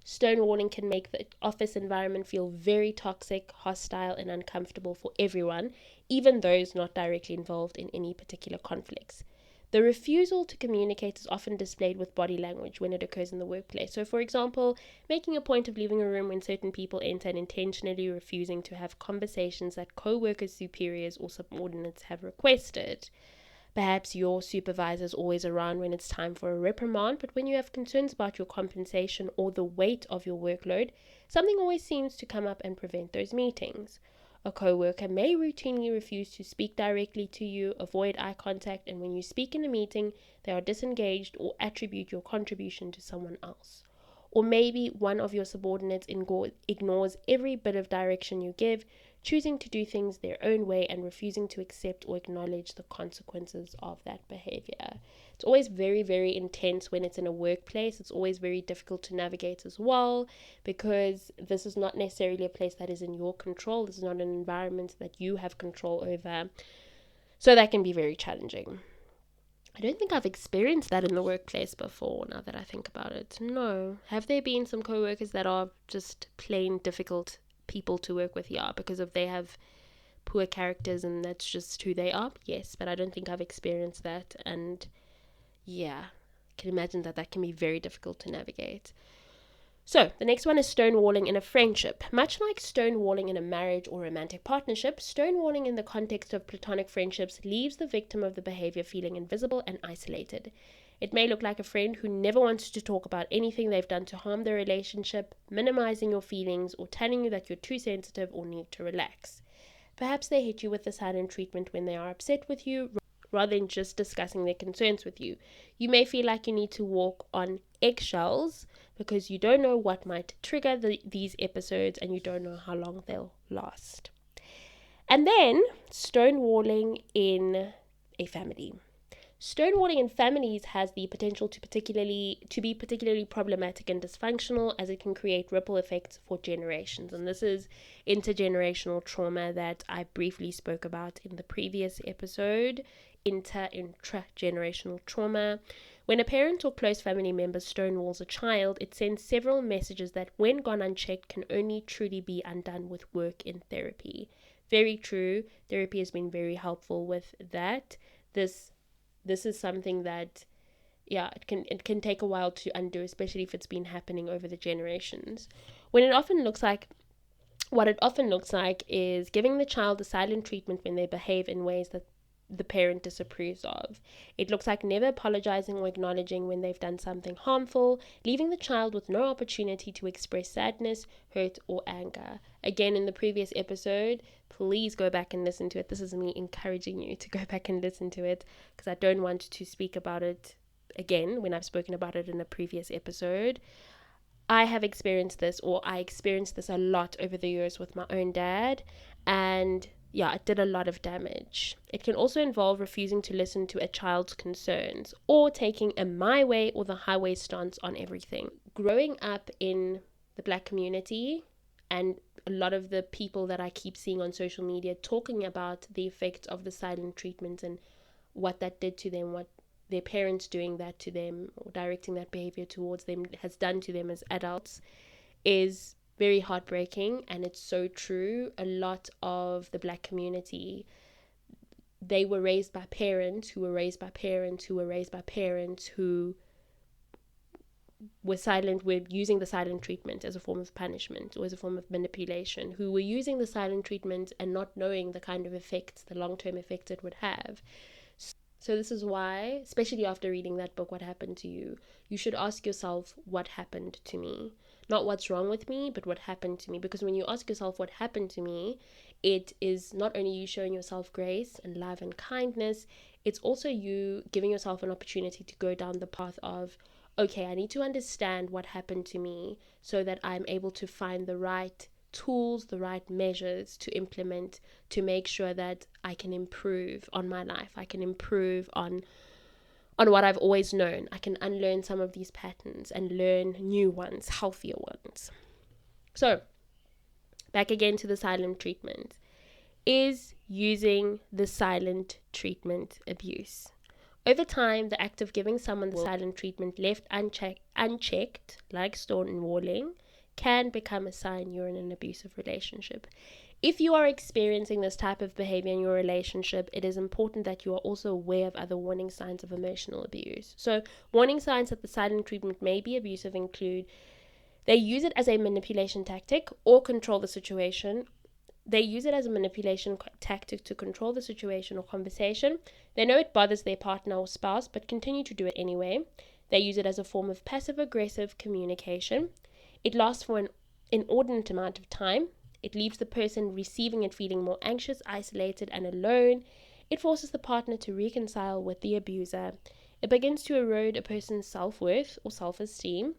Stonewalling can make the office environment feel very toxic, hostile, and uncomfortable for everyone, even those not directly involved in any particular conflicts. The refusal to communicate is often displayed with body language when it occurs in the workplace. So, for example, making a point of leaving a room when certain people enter and intentionally refusing to have conversations that co-workers, superiors, or subordinates have requested. Perhaps your supervisor is always around when it's time for a reprimand, but when you have concerns about your compensation or the weight of your workload, something always seems to come up and prevent those meetings. A co-worker may routinely refuse to speak directly to you, avoid eye contact, and when you speak in a meeting, they are disengaged or attribute your contribution to someone else. Or maybe one of your subordinates ignores every bit of direction you give, choosing to do things their own way and refusing to accept or acknowledge the consequences of that behavior. It's always very, very intense when it's in a workplace. It's always very difficult to navigate as well, because this is not necessarily a place that is in your control. This is not an environment that you have control over. So that can be very challenging. I don't think I've experienced that in the workplace before, now that I think about it. No. Have there been some co-workers that are just plain difficult people to work with? Yeah, because of they have poor characters and that's just who they are? Yes, but I don't think I've experienced that. And yeah, I can imagine that can be very difficult to navigate. So, the next one is stonewalling in a friendship. Much like stonewalling in a marriage or romantic partnership, stonewalling in the context of platonic friendships leaves the victim of the behavior feeling invisible and isolated. It may look like a friend who never wants to talk about anything they've done to harm their relationship, minimizing your feelings, or telling you that you're too sensitive or need to relax. Perhaps they hit you with the silent treatment when they are upset with you, rather than just discussing their concerns with you. You may feel like you need to walk on eggshells because you don't know what might trigger these episodes and you don't know how long they'll last. And then stonewalling in a family. Stonewalling in families has the potential to be particularly problematic and dysfunctional, as it can create ripple effects for generations. And this is intergenerational trauma that I briefly spoke about in the previous episode. Intragenerational trauma. When a parent or close family member stonewalls a child, it sends several messages that, when gone unchecked, can only truly be undone with work in therapy. Very true. Therapy has been very helpful with that. This is something that, yeah, it can take a while to undo, especially if it's been happening over the generations. What it often looks like is giving the child a silent treatment when they behave in ways that the parent disapproves of. It looks like never apologizing or acknowledging when they've done something harmful, leaving the child with no opportunity to express sadness, hurt, or anger. Again, in the previous episode, please go back and listen to it. This is me encouraging you to go back and listen to it, because I don't want to speak about it again when I've spoken about it in a previous episode. I experienced this a lot over the years with my own dad, and yeah, it did a lot of damage. It can also involve refusing to listen to a child's concerns or taking a my way or the highway stance on everything. Growing up in the Black community, and a lot of the people that I keep seeing on social media talking about the effect of the silent treatment and what that did to them, what their parents doing that to them or directing that behavior towards them has done to them as adults, is very heartbreaking. And it's so true. A lot of the Black community, they were raised by parents who were raised by parents who were raised by parents who were using the silent treatment as a form of punishment or as a form of manipulation, who were using the silent treatment and not knowing the kind of effects, the long-term effects it would have. So this is why, especially after reading that book, What Happened to You, you should ask yourself, what happened to me? Not what's wrong with me, but what happened to me. Because when you ask yourself what happened to me, it is not only you showing yourself grace and love and kindness, it's also you giving yourself an opportunity to go down the path of, okay, I need to understand what happened to me so that I'm able to find the right tools, the right measures to implement to make sure that I can improve on my life. I can improve on what I've always known. I can unlearn some of these patterns and learn new ones, healthier ones. So, back again to the silent treatment. Is using the silent treatment abuse? Over time, the act of giving someone the silent treatment left unchecked, like stonewalling, can become a sign you're in an abusive relationship. If you are experiencing this type of behavior in your relationship, it is important that you are also aware of other warning signs of emotional abuse. So, warning signs that the silent treatment may be abusive include: they use it as a manipulation tactic or control the situation. They use it as a manipulation tactic to control the situation or conversation. They know it bothers their partner or spouse, but continue to do it anyway. They use it as a form of passive-aggressive communication. It lasts for an inordinate amount of time. It leaves the person receiving it feeling more anxious, isolated, and alone. It forces the partner to reconcile with the abuser. It begins to erode a person's self-worth or self-esteem.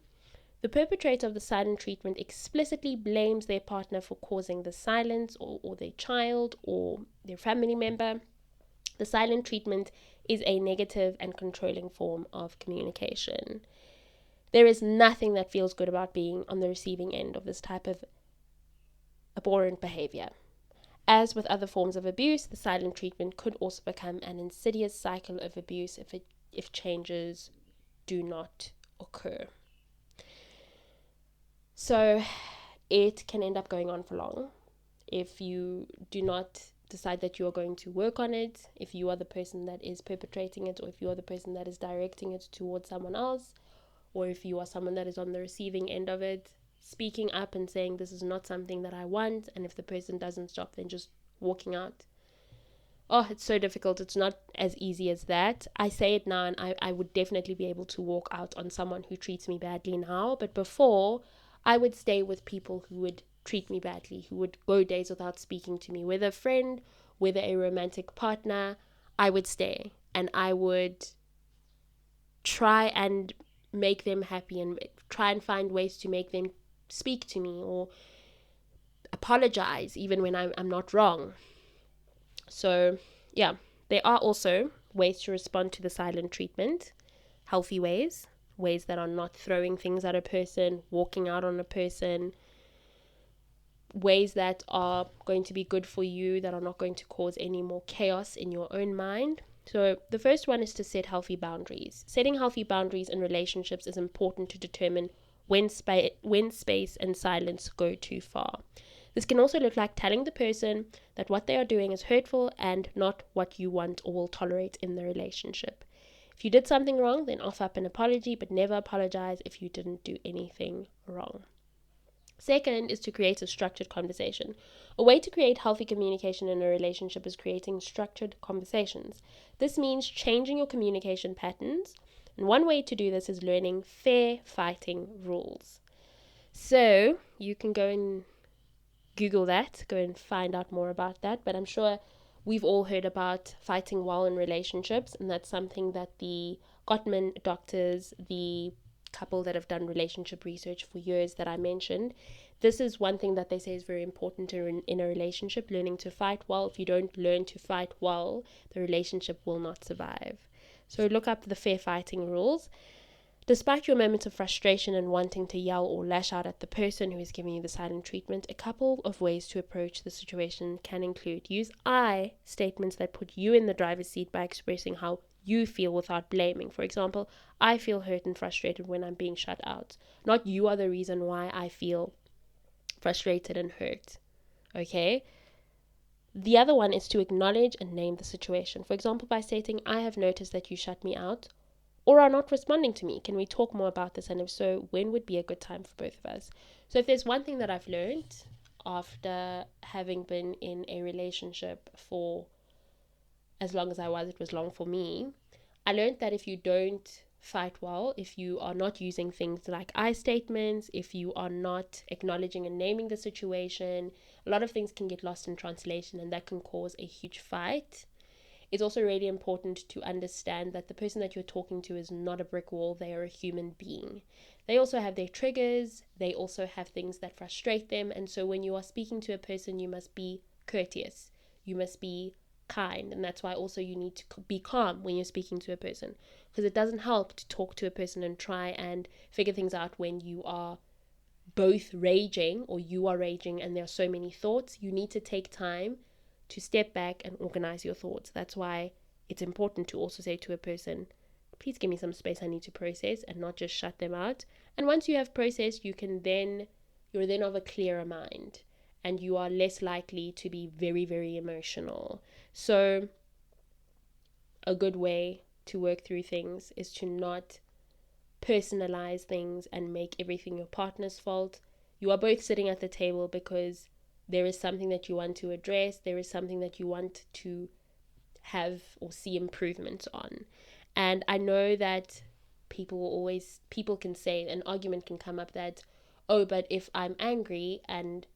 The perpetrator of the silent treatment explicitly blames their partner for causing the silence, or their child or their family member. The silent treatment is a negative and controlling form of communication. There is nothing that feels good about being on the receiving end of this type of abhorrent behavior. As with other forms of abuse, the silent treatment could also become an insidious cycle of abuse if changes do not occur. So it can end up going on for long if you do not decide that you are going to work on it, if you are the person that is perpetrating it, or if you are the person that is directing it towards someone else, or if you are someone that is on the receiving end of it, speaking up and saying this is not something that I want, and if the person doesn't stop, then just walking out. Oh, it's so difficult. It's not as easy as that. I say it now, and I would definitely be able to walk out on someone who treats me badly now, but before, I would stay with people who would treat me badly, who would go days without speaking to me, whether a friend, whether a romantic partner. I would stay, and I would try and make them happy, and try and find ways to make them speak to me or apologize even when I'm not wrong. So yeah, there are also ways to respond to the silent treatment, healthy ways that are not throwing things at a person, walking out on a person, ways that are going to be good for you, that are not going to cause any more chaos in your own mind. So the first one is to set healthy boundaries. Setting healthy boundaries in relationships is important to determine when space and silence go too far. This can also look like telling the person that what they are doing is hurtful and not what you want or will tolerate in the relationship. If you did something wrong, then offer up an apology, but never apologize if you didn't do anything wrong. Second is to create a structured conversation. A way to create healthy communication in a relationship is creating structured conversations. This means changing your communication patterns, and one way to do this is learning fair fighting rules. So you can go and Google that, go and find out more about that, but I'm sure we've all heard about fighting well in relationships, and that's something that the Gottman doctors, the couple that have done relationship research for years that I mentioned, this is one thing that they say is very important in a relationship, learning to fight well. If you don't learn to fight well, the relationship will not survive. So look up the fair fighting rules. Despite your moments of frustration and wanting to yell or lash out at the person who is giving you the silent treatment, a couple of ways to approach the situation can include: use I statements that put you in the driver's seat by expressing how you feel without blaming. For example, I feel hurt and frustrated when I'm being shut out. Not you are the reason why I feel frustrated and hurt. Okay? The other one is to acknowledge and name the situation. For example, by stating, I have noticed that you shut me out or are not responding to me. Can we talk more about this? And if so, when would be a good time for both of us? So if there's one thing that I've learned after having been in a relationship for as long as I was, it was long for me, I learned that if you don't fight well, if you are not using things like I statements, if you are not acknowledging and naming the situation, a lot of things can get lost in translation, and that can cause a huge fight. It's also really important to understand that the person that you're talking to is not a brick wall. They are a human being. They also have their triggers. They also have things that frustrate them. And so when you are speaking to a person, you must be courteous. You must be kind. And that's why also you need to be calm when you're speaking to a person, because it doesn't help to talk to a person and try and figure things out when you are both raging, or you are raging and there are so many thoughts. You need to take time to step back and organize your thoughts. That's why it's important to also say to a person, please give me some space, I need to process, and not just shut them out. And once you have processed, you're then of a clearer mind, and you are less likely to be very, very emotional. So a good way to work through things is to not personalize things and make everything your partner's fault. You are both sitting at the table because there is something that you want to address, there is something that you want to have or see improvements on. And I know that people can say, an argument can come up that, oh, but if I'm angry and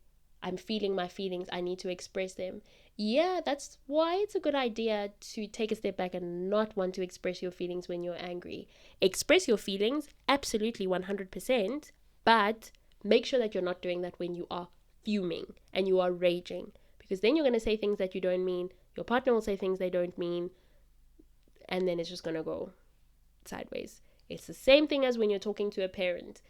I'm feeling my feelings, I need to express them. Yeah, that's why it's a good idea to take a step back and not want to express your feelings when you're angry. Express your feelings, absolutely 100%, But make sure that you're not doing that when you are fuming and you are raging, because then you're going to say things that you don't mean. Your partner will say things they don't mean, and then it's just going to go sideways. It's the same thing as when you're talking to a parent.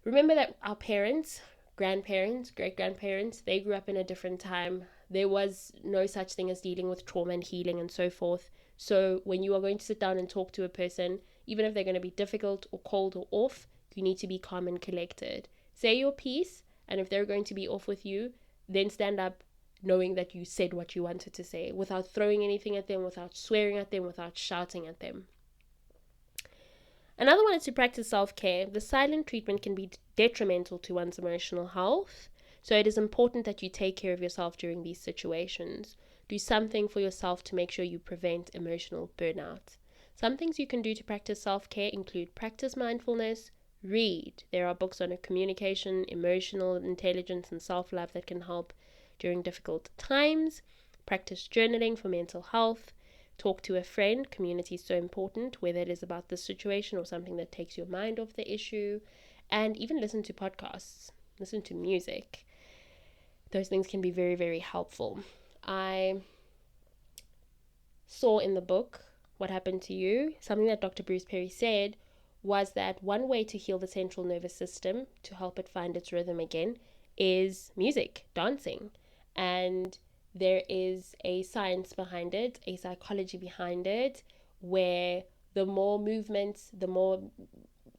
Remember that our parents, grandparents, great-grandparents, they grew up in a different time. There was no such thing as dealing with trauma and healing and so forth. So when you are going to sit down and talk to a person, even if they're going to be difficult or cold or off, you need to be calm and collected. Say your piece, and if they're going to be off with you, then stand up knowing that you said what you wanted to say, without throwing anything at them, without swearing at them, without shouting at them. Another one is to practice self-care. The silent treatment can be detrimental to one's emotional health, so it is important that you take care of yourself during these situations. Do something for yourself to make sure you prevent emotional burnout. Some things you can do to practice self-care include practice mindfulness, read. There are books on communication, emotional intelligence, and self-love that can help during difficult times. Practice journaling for mental health. Talk to a friend. Community is so important, whether it is about this situation or something that takes your mind off the issue. And even listen to podcasts, listen to music. Those things can be very, very helpful. I saw in the book, What Happened to You, something that Dr. Bruce Perry said was that one way to heal the central nervous system, to help it find its rhythm again, is music, dancing. And there is a science behind it, a psychology behind it, where the more movements, the more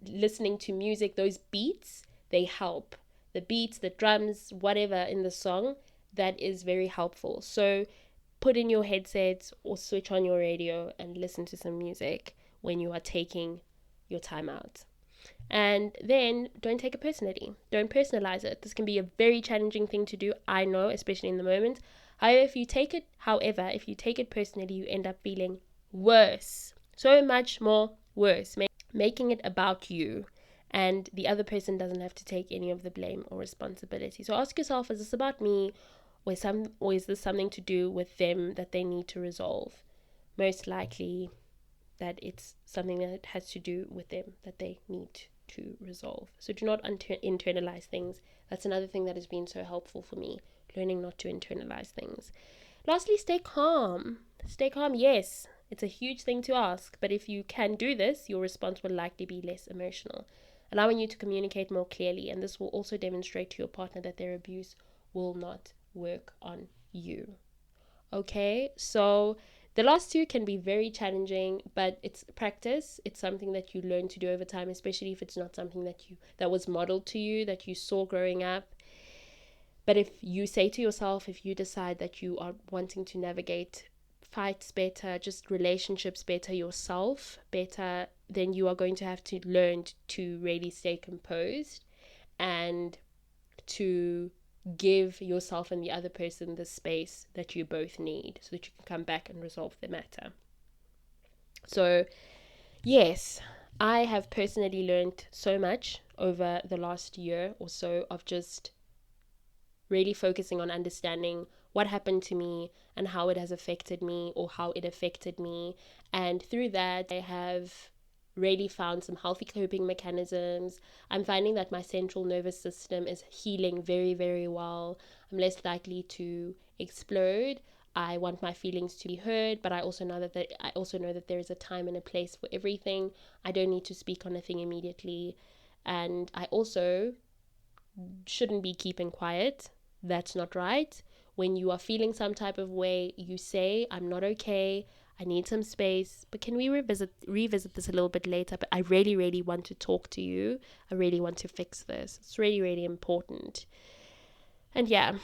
listening to music, those beats, they help. The beats, the drums, whatever in the song, that is very helpful. So put in your headsets or switch on your radio and listen to some music when you are taking your time out. And then don't take it personally. Don't personalize it. This can be a very challenging thing to do, I know, especially in the moment. However, if you take it personally, you end up feeling worse. So much more worse. Making it about you. And the other person doesn't have to take any of the blame or responsibility. So ask yourself, is this about me? Or is this something to do with them that they need to resolve? Most likely that it's something that has to do with them that they need to resolve. So do not internalize things. That's another thing that has been so helpful for me, learning not to internalize things. Lastly, stay calm. Stay calm, yes. It's a huge thing to ask, but if you can do this, your response will likely be less emotional, allowing you to communicate more clearly, and this will also demonstrate to your partner that their abuse will not work on you. Okay, so the last two can be very challenging, but it's practice. It's something that you learn to do over time, especially if it's not something that was modeled to you, that you saw growing up. But if you say to yourself, if you decide that you are wanting to navigate fights better, just relationships better, yourself better, then you are going to have to learn to really stay composed and to give yourself and the other person the space that you both need so that you can come back and resolve the matter. So, yes, I have personally learned so much over the last year or so of just really focusing on understanding what happened to me and how it has affected me, or how it affected me. And through that, I have really found some healthy coping mechanisms. I'm finding that my central nervous system is healing very, very well. I'm less likely to explode. I want my feelings to be heard, but I also know that there is a time and a place for everything. I don't need to speak on a thing immediately. And I also shouldn't be keeping quiet. That's not right. When you are feeling some type of way, you say, I'm not okay. I need some space, but can we revisit this a little bit later? But I really, really want to talk to you. I really want to fix this. It's really, really important. And yeah,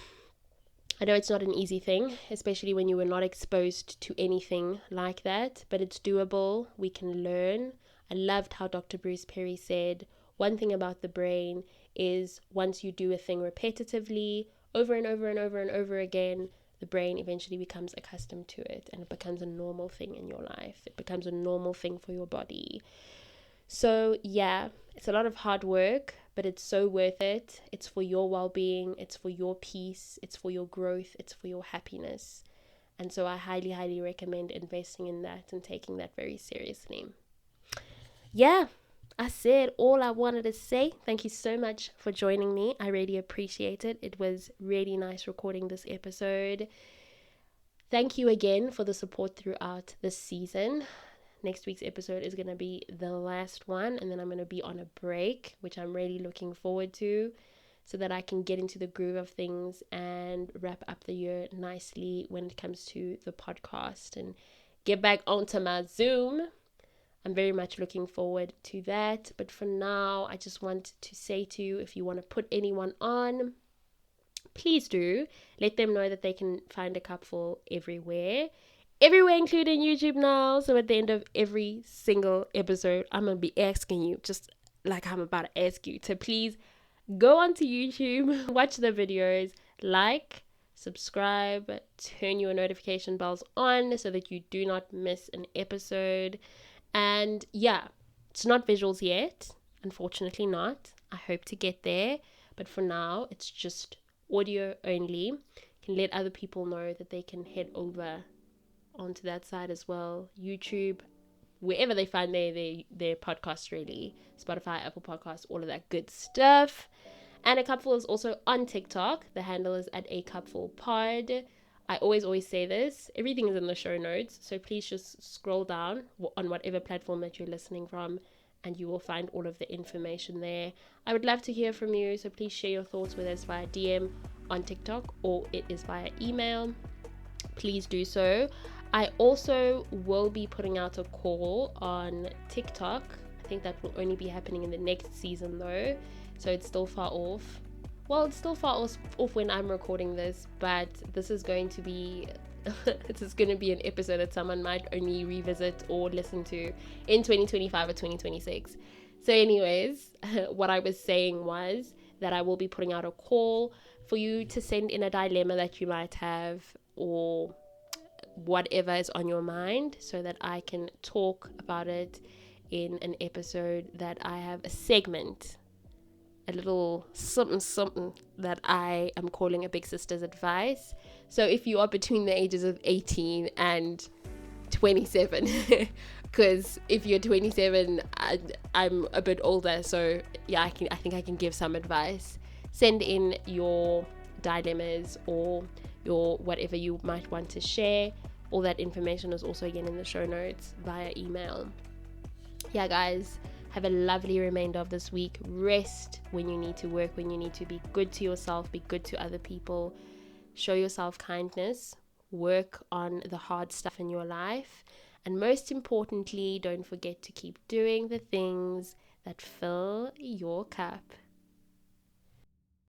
I know it's not an easy thing, especially when you were not exposed to anything like that, but it's doable. We can learn. I loved how Dr. Bruce Perry said, one thing about the brain is once you do a thing repetitively, over and over and over and over again, the brain eventually becomes accustomed to it, and it becomes a normal thing in your life. It becomes a normal thing for your body. So yeah, it's a lot of hard work, but it's so worth it. It's for your well-being, it's for your peace, it's for your growth, it's for your happiness. And so I highly, highly recommend investing in that and taking that very seriously. Yeah, I said all I wanted to say. Thank you so much for joining me. I really appreciate it. It was really nice recording this episode. Thank you again for the support throughout this season. Next week's episode is going to be the last one, and then I'm going to be on a break, which I'm really looking forward to, so that I can get into the groove of things and wrap up the year nicely when it comes to the podcast and get back onto my Zoom. I'm very much looking forward to that. But for now, I just want to say to you, if you want to put anyone on, please do. Let them know that they can find a cupful everywhere, including YouTube now. So at the end of every single episode, I'm going to be asking you, just like I'm about to ask you, to please go onto YouTube, watch the videos, like, subscribe, turn your notification bells on so that you do not miss an episode. And yeah, it's not visuals yet, unfortunately not. I hope to get there, but for now it's just audio only. You can let other people know that they can head over onto that side as well. YouTube, wherever they find their podcasts, really. Spotify, Apple Podcasts, all of that good stuff. And A Cupful is also on TikTok. The handle is at acupfulll. I always say this. Everything is in the show notes. So please just scroll down on whatever platform that you're listening from, and you will find all of the information there. I would love to hear from you. So please share your thoughts with us via DM on TikTok, or it is via email. Please do so. I also will be putting out a call on TikTok. I think that will only be happening in the next season though. So it's still far off. Well, it's still far off when I'm recording this, but this is going to be an episode that someone might only revisit or listen to in 2025 or 2026. So anyways, what I was saying was that I will be putting out a call for you to send in a dilemma that you might have, or whatever is on your mind, so that I can talk about it in an episode. That I have a segment, a little something that I am calling a big sister's advice. So if you are between the ages of 18 and 27, because if you're 27, I'm a bit older, so yeah, I think I can give some advice. Send in your dilemmas or your whatever you might want to share. All that information is also again in the show notes via email. Yeah, guys, have a lovely remainder of this week. Rest when you need to work, when you need to. Be good to yourself, be good to other people. Show yourself kindness. Work on the hard stuff in your life. And most importantly, don't forget to keep doing the things that fill your cup.